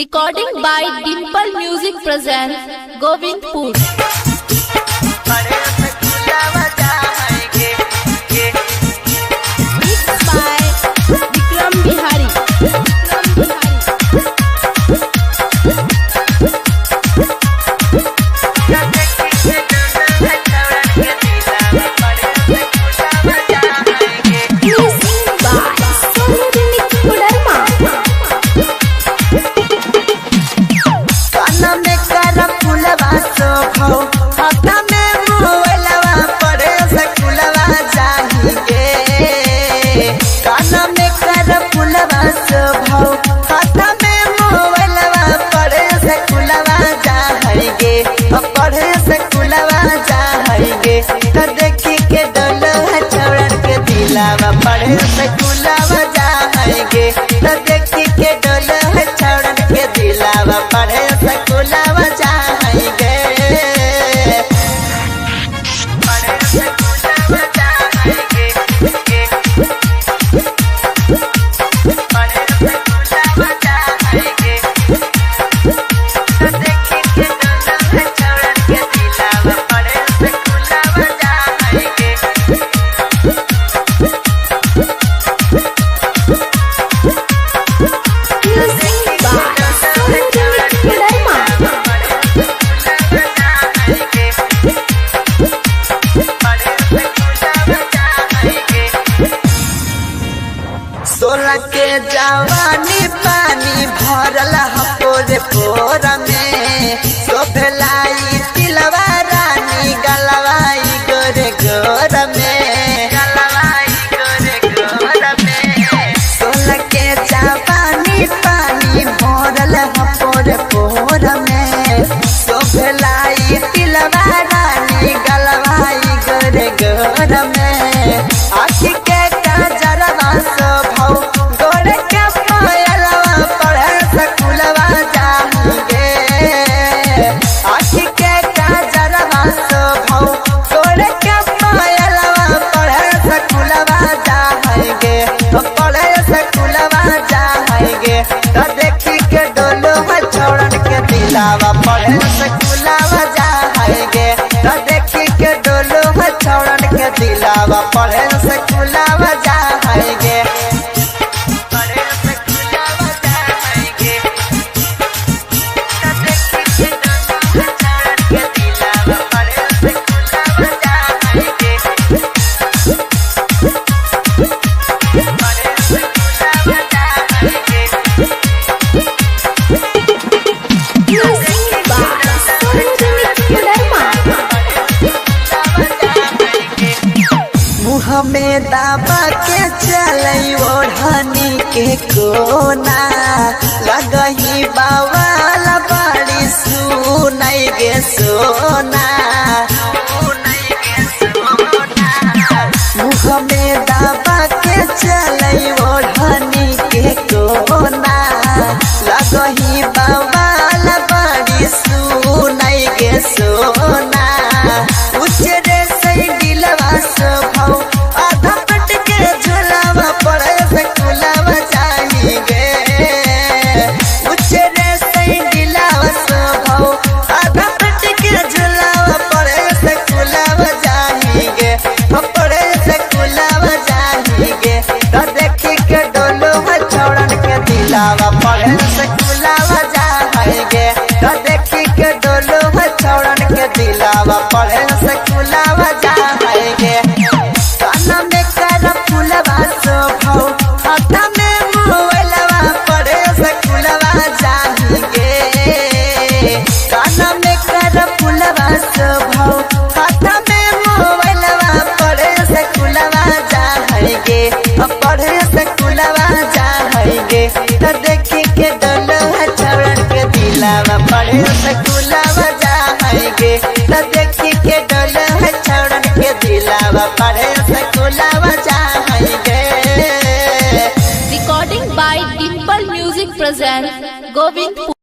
Recording by Dimple Music presents Govindpur. Mixed by Vikram Bihari. Music by Sonodini Kudarma. पढ़े से कुलावा जाएंगे तो देखी के डोल है छौड़न के दिलावा पढ़े से कुलावा जाएंगे पढ़े से कुलावा जाएंगे पढ़े से कुलावा जाएंगे तो देखी के डोल है छौड़न के दिलावा पढ़े से कुलावा जाएंगे Music by Sonodini Kudarma. 16 के जवानी पानी भरल हपोरे पोर में शोभलाई तिलवा रानी गलवाई गोरे गोर में गलवाई गोरे गोर में 16 के जवानी पानी भरल हपोरे पोर में शोभलाई तिलवा रानी गलवाई गोरे गोर में आखी के काजरवा शोभौ गोरे के पायलवा पढ़े सकुलवा जाएंगे आखी के काजरवा शोभौ गोरे के पायलवा पढ़े सकुलवा जाएंगे पढ़े सकुलवा जाएंगे तो देखी के डोलो छौड़न के दिलावा पढ़े सकुलवा जाएंगे तो देखी के डोलो छौड़न के दिलावा पढ़े सकुलवा जाएंगे पढ़े सकुलवा जाएंगे तो देखी के डोलो छौड़न के दिलावा पढ़े सकुलवा जाएंगे पढ़े सकुलवा जाएंगे Music by Sonodini Kudarma. मुँह में दाबा के चलई ओढ़नी के कोना लगही बावाल बड़ी सुनई गे सोना मुँह में दाबा के चलई ओढ़नी के कोना लगही बावाल बड़ी सुनई गे सोना उचरे से दिलवा शोभौ आधा पट के झोलावा पढ़े से कुलावा जाएंगे उचरे से दिलवा शोभौ आधा पट के झोलावा पढ़े से कुलावा जाएंगे पढ़े से कुलावा जाएंगे तो देखी के डोलो छौड़न के दिलावा पढ़े से कुलावा जाएंगे तो देखी के डोलो छौड़न के दिलावा पढ़े से कुलावा जाएंगे काना में कर फुलवा शोभौ हाथा में मोबाइलवा पढ़े से कुलवा जाएंगे काना में कर फुलवा शोभौ हाथा में मोबाइलवा पढ़े से कुलवा जाएंगे पढ़े से कुलवा जाएंगे तो देखी के डोलो छौड़न के दिलावा पढ़े से कुलवा जाएंगे तो देखी के डोलो छौड़न के दिलावा पढ़े से कुलवा जाएंगे Recording by Dimple Music presents Govindpur.